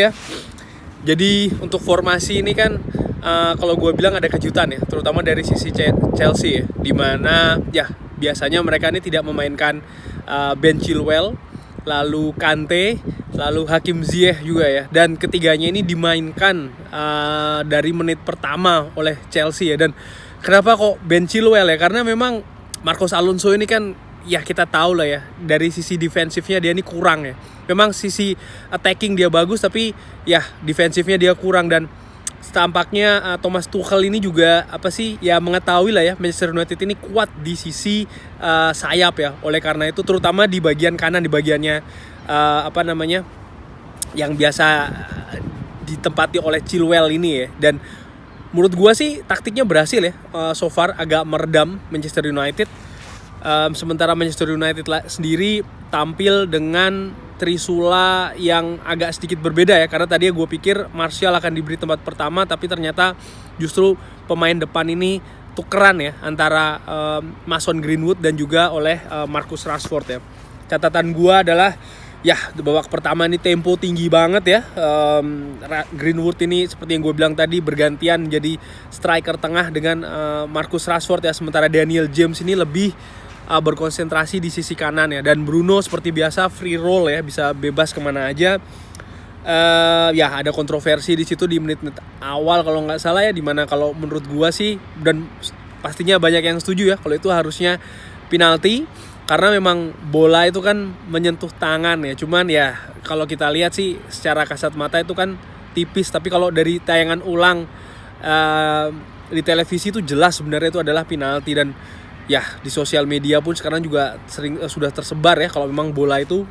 Ya. Jadi untuk formasi ini kan kalau gue bilang ada kejutan ya, terutama dari sisi Chelsea ya, dimana ya biasanya mereka ini tidak memainkan Ben Chilwell, lalu Kante, lalu Hakim Ziyech juga ya, dan ketiganya ini dimainkan dari menit pertama oleh Chelsea ya. Dan kenapa kok Ben Chilwell ya? Karena memang Marcos Alonso ini kan ya kita tahu lah ya, dari sisi defensifnya dia ini kurang ya. Memang sisi attacking dia bagus, tapi ya defensifnya dia kurang. Dan tampaknya Thomas Tuchel ini juga mengetahui lah ya, Manchester United ini kuat di sisi sayap ya. Oleh karena itu terutama di bagian kanan, di bagiannya yang biasa ditempati oleh Chilwell ini ya. Dan menurut gua sih taktiknya berhasil ya, so far agak meredam Manchester United. Sementara Manchester United sendiri tampil dengan trisula yang agak sedikit berbeda ya, karena tadi gue pikir Martial akan diberi tempat pertama, tapi ternyata justru pemain depan ini tukeran ya antara Mason Greenwood dan juga oleh Marcus Rashford ya. Catatan gue adalah ya di babak pertama ini tempo tinggi banget ya. Greenwood ini seperti yang gue bilang tadi bergantian jadi striker tengah dengan Marcus Rashford ya, sementara Daniel James ini lebih berkonsentrasi di sisi kanan ya. Dan Bruno seperti biasa free roll ya, bisa bebas kemana aja. Ya ada kontroversi di situ di menit-menit awal kalau nggak salah ya, dimana kalau menurut gua sih, dan pastinya banyak yang setuju ya, kalau itu harusnya penalti karena memang bola itu kan menyentuh tangan ya. Cuman ya kalau kita lihat sih secara kasat mata itu kan tipis, tapi kalau dari tayangan ulang di televisi itu jelas sebenarnya itu adalah penalti. Dan ya di sosial media pun sekarang juga sudah tersebar ya kalau memang bola itu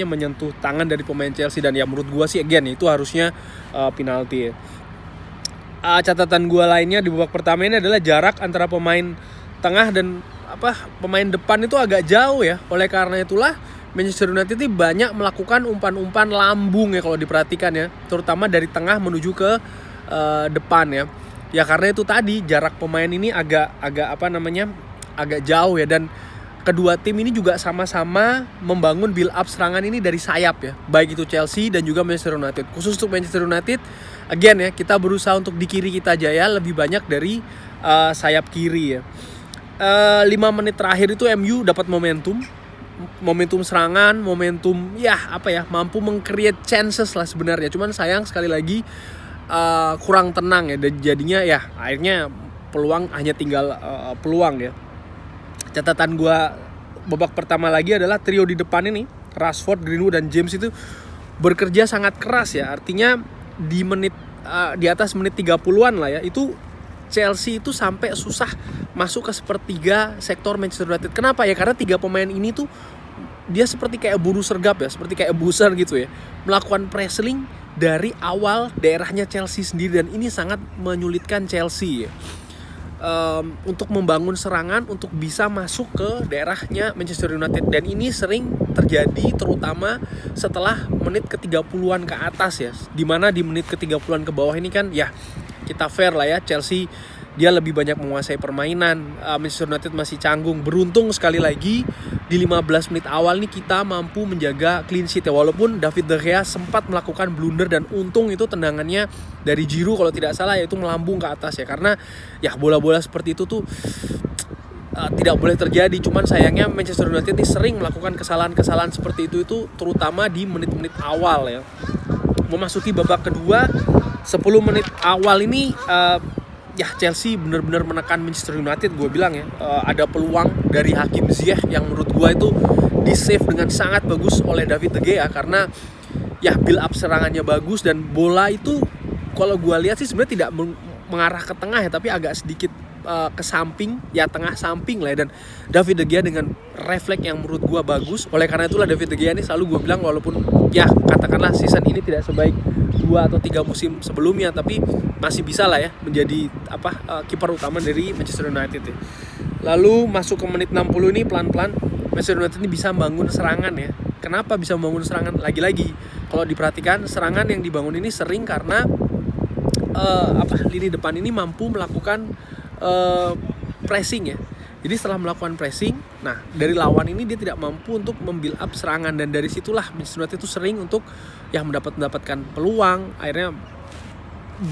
menyentuh tangan dari pemain Chelsea. Dan ya menurut gua sih again itu harusnya penalti ya. Catatan gua lainnya di babak pertama ini adalah jarak antara pemain tengah dan pemain depan itu agak jauh ya. Oleh karena itulah Manchester United ini banyak melakukan umpan-umpan lambung ya kalau diperhatikan ya, terutama dari tengah menuju ke depan ya. Ya karena itu tadi jarak pemain ini agak jauh ya. Dan kedua tim ini juga sama-sama membangun build up serangan ini dari sayap ya, baik itu Chelsea dan juga Manchester United. Khusus untuk Manchester United again ya, kita berusaha untuk di kiri kita jaya lebih banyak dari sayap kiri ya. 5 menit terakhir itu MU dapat momentum serangan, mampu meng-create chances lah sebenarnya. Cuman sayang sekali lagi kurang tenang ya, dan jadinya ya akhirnya peluang hanya tinggal peluang ya. Catatan gue babak pertama lagi adalah trio di depan ini, Rashford, Greenwood, dan James itu bekerja sangat keras ya. Artinya di atas menit 30-an lah ya, itu Chelsea itu sampai susah masuk ke sepertiga sektor Manchester United. Kenapa ya? Karena 3 pemain ini tuh dia seperti kayak buru sergap ya, seperti kayak buzzer gitu ya, melakukan pressing dari awal daerahnya Chelsea sendiri. Dan ini sangat menyulitkan Chelsea ya, untuk membangun serangan untuk bisa masuk ke daerahnya Manchester United. Dan ini sering terjadi terutama setelah menit ke-30-an ke atas ya, dimana di menit ke-30-an ke bawah ini kan ya kita fair lah ya, Chelsea dia lebih banyak menguasai permainan, Manchester United masih canggung. Beruntung sekali lagi di 15 menit awal nih kita mampu menjaga clean sheet ya, walaupun David De Gea sempat melakukan blunder, dan untung itu tendangannya dari Giroud kalau tidak salah, yaitu melambung ke atas ya. Karena ya bola-bola seperti itu tuh tidak boleh terjadi. Cuman sayangnya Manchester United ini sering melakukan kesalahan-kesalahan seperti itu terutama di menit-menit awal ya. Memasuki babak kedua, 10 menit awal ini ya Chelsea benar-benar menekan Manchester United. Gue bilang ya, ada peluang dari Hakim Ziyech yang menurut gue itu di save dengan sangat bagus oleh David De Gea, karena ya build up serangannya bagus, dan bola itu kalau gue lihat sih sebenarnya tidak mengarah ke tengah ya, tapi agak sedikit ke samping ya, tengah samping lah ya. Dan David De Gea dengan refleks yang menurut gue bagus. Oleh karena itulah David De Gea ini selalu gue bilang, walaupun ya katakanlah season ini tidak sebaik 2 atau 3 musim sebelumnya, tapi masih bisa lah ya menjadi kiper utama dari Manchester United ya. Lalu masuk ke menit 60 ini pelan-pelan Manchester United ini bisa membangun serangan ya. Kenapa bisa membangun serangan? Lagi-lagi kalau diperhatikan serangan yang dibangun ini sering karena lini depan ini mampu melakukan pressing ya. Jadi setelah melakukan pressing, nah dari lawan ini dia tidak mampu untuk membuild up serangan, dan dari situlah Manchester United itu sering untuk ya mendapatkan peluang. Akhirnya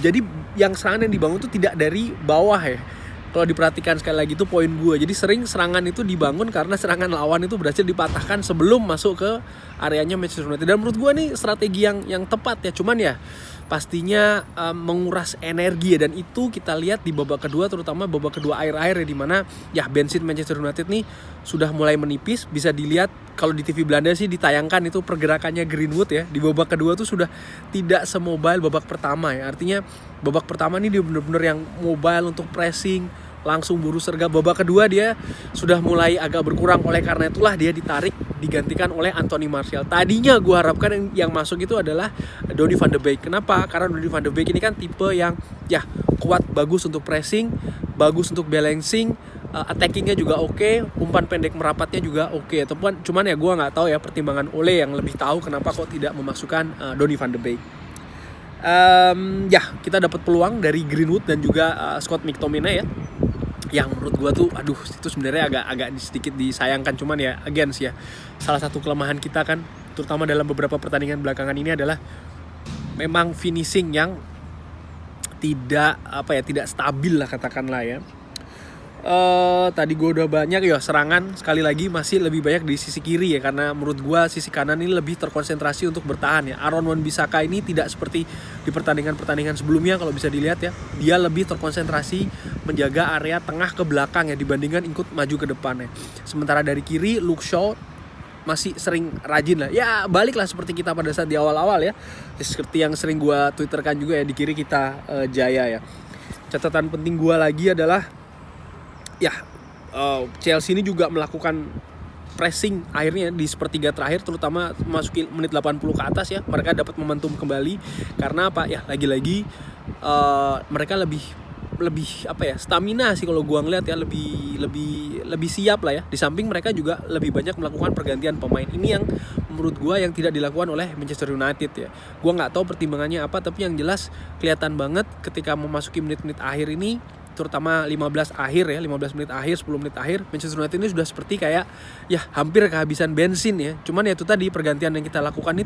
jadi yang serangan yang dibangun itu tidak dari bawah ya. Kalau diperhatikan sekali lagi itu poin gue. Jadi sering serangan itu dibangun karena serangan lawan itu berhasil dipatahkan sebelum masuk ke areanya Manchester United. Dan menurut gue nih strategi yang tepat ya. Cuman ya pastinya menguras energi ya, dan itu kita lihat di babak kedua, terutama babak kedua akhir-akhir ya, dimana ya bensin Manchester United nih sudah mulai menipis. Bisa dilihat kalau di TV Belanda sih ditayangkan itu pergerakannya Greenwood ya, di babak kedua tuh sudah tidak semobile babak pertama ya. Artinya babak pertama nih dia benar-benar yang mobile untuk pressing, langsung buru sergap. Babak kedua dia sudah mulai agak berkurang, oleh karena itulah dia ditarik, digantikan oleh Anthony Martial. Tadinya gue harapkan yang masuk itu adalah Donny van de Beek. Kenapa? Karena Donny van de Beek ini kan tipe yang ya kuat, bagus untuk pressing, bagus untuk balancing, attackingnya juga oke, umpan pendek merapatnya juga oke. Cuman ya gue nggak tahu ya, pertimbangan Ole yang lebih tahu kenapa kok tidak memasukkan Donny van de Beek. Ya kita dapat peluang dari Greenwood dan juga Scott McTominay ya, yang menurut gue tuh itu sebenarnya agak sedikit disayangkan. Cuman ya again sih ya, salah satu kelemahan kita kan terutama dalam beberapa pertandingan belakangan ini adalah memang finishing yang tidak stabil lah katakanlah ya. Tadi gue udah banyak ya, serangan sekali lagi masih lebih banyak di sisi kiri ya, karena menurut gue sisi kanan ini lebih terkonsentrasi untuk bertahan ya. Aaron Wan-Bissaka ini tidak seperti di pertandingan sebelumnya, kalau bisa dilihat ya, dia lebih terkonsentrasi menjaga area tengah ke belakang ya, dibandingkan ikut maju ke depan ya. Sementara dari kiri Luke Shaw masih sering rajin lah ya, baliklah seperti kita pada saat di awal-awal ya, seperti yang sering gue twitterkan juga ya, di kiri kita jaya ya. Catatan penting gue lagi adalah ya, Chelsea ini juga melakukan pressing akhirnya di sepertiga terakhir, terutama memasuki menit 80 ke atas ya. Mereka dapat momentum kembali karena apa ya, lagi-lagi mereka lebih stamina sih kalau gua ngeliat ya, lebih siap lah ya. Di samping mereka juga lebih banyak melakukan pergantian pemain. Ini yang menurut gua yang tidak dilakukan oleh Manchester United ya. Gua nggak tahu pertimbangannya apa, tapi yang jelas kelihatan banget ketika memasuki menit-menit akhir ini, terutama 15 menit akhir, 10 menit akhir, Manchester United ini sudah seperti kayak ya hampir kehabisan bensin ya. Cuman ya itu tadi, pergantian yang kita lakukan ini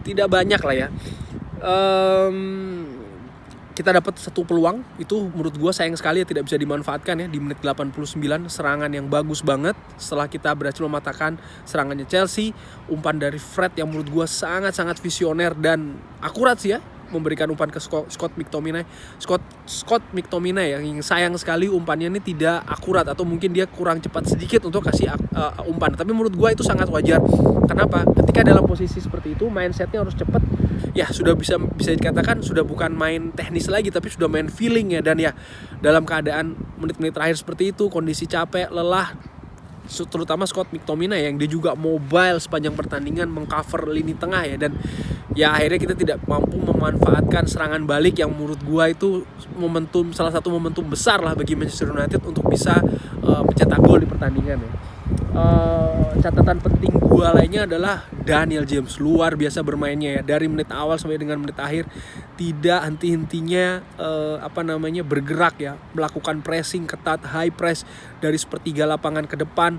tidak banyak lah ya. Kita dapat satu peluang, itu menurut gue sayang sekali ya tidak bisa dimanfaatkan ya, di menit 89, serangan yang bagus banget setelah kita berhasil mematahkan serangannya Chelsea. Umpan dari Fred yang menurut gue sangat-sangat visioner dan akurat sih ya, memberikan umpan ke Scott McTominay yang sayang sekali umpannya ini tidak akurat, atau mungkin dia kurang cepat sedikit untuk kasih umpan. Tapi menurut gue itu sangat wajar. Kenapa? Ketika dalam posisi seperti itu mindsetnya harus cepat ya, sudah bisa dikatakan sudah bukan main teknis lagi, tapi sudah main feeling ya. Dan ya dalam keadaan menit-menit terakhir seperti itu, kondisi capek, lelah, terutama Scott McTominay yang dia juga mobile sepanjang pertandingan mengcover lini tengah ya, dan ya akhirnya kita tidak mampu memanfaatkan serangan balik yang menurut gua itu salah satu momentum besar lah bagi Manchester United untuk bisa mencetak gol di pertandingan ya. Catatan penting gua lainnya adalah Daniel James, luar biasa bermainnya ya, dari menit awal sampai dengan menit akhir tidak henti-hentinya bergerak ya, melakukan pressing ketat, high press dari sepertiga lapangan ke depan,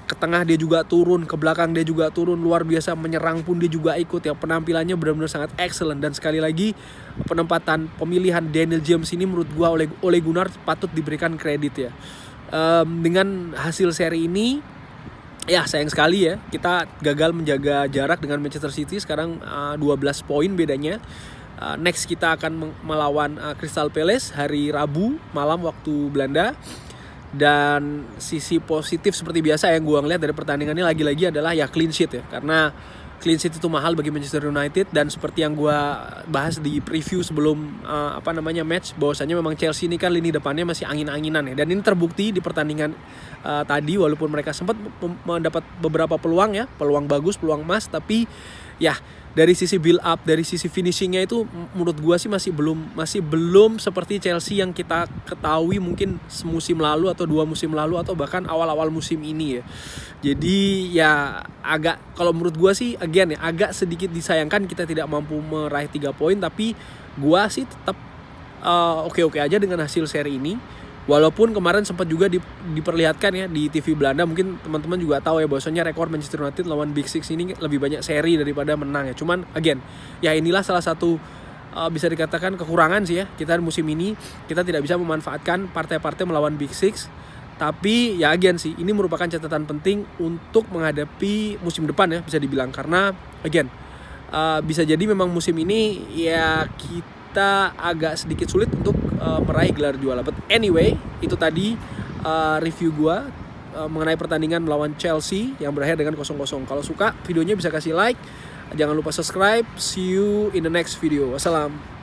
ke tengah dia juga turun, ke belakang dia juga turun, luar biasa, menyerang pun dia juga ikut ya. Penampilannya benar-benar sangat excellent, dan sekali lagi penempatan pemilihan Daniel James ini menurut gua oleh Gunnar patut diberikan kredit ya. Dengan hasil seri ini ya sayang sekali ya, kita gagal menjaga jarak dengan Manchester City. Sekarang 12 poin bedanya. Next kita akan melawan Crystal Palace hari Rabu malam waktu Belanda. Dan sisi positif seperti biasa yang gue ngeliat dari pertandingan ini lagi-lagi adalah ya clean sheet ya, karena clean sheet itu mahal bagi Manchester United. Dan seperti yang gue bahas di preview sebelum match, bahwasanya memang Chelsea ini kan lini depannya masih angin-anginan ya, dan ini terbukti di pertandingan tadi. Walaupun mereka sempat mendapat beberapa peluang ya, peluang bagus, peluang emas, tapi ya dari sisi build up, dari sisi finishingnya itu menurut gue sih masih belum seperti Chelsea yang kita ketahui mungkin semusim lalu atau 2 musim lalu atau bahkan awal-awal musim ini ya. Jadi ya agak, kalau menurut gue sih again ya, agak sedikit disayangkan kita tidak mampu meraih 3 poin. Tapi gue sih tetap oke-oke aja dengan hasil seri ini. Walaupun kemarin sempat juga diperlihatkan ya di TV Belanda, mungkin teman-teman juga tahu ya bahwasanya rekor Manchester United lawan Big Six ini lebih banyak seri daripada menang ya. Cuman again, ya inilah salah satu bisa dikatakan kekurangan sih ya kita musim ini, kita tidak bisa memanfaatkan partai-partai melawan Big Six. Tapi ya again sih, ini merupakan catatan penting untuk menghadapi musim depan ya, bisa dibilang. Karena again, bisa jadi memang musim ini ya kita agak sedikit sulit untuk meraih gelar juara. But anyway, itu tadi review gua mengenai pertandingan melawan Chelsea yang berakhir dengan 0-0. Kalau suka videonya bisa kasih like, jangan lupa subscribe. See you in the next video. Wassalam.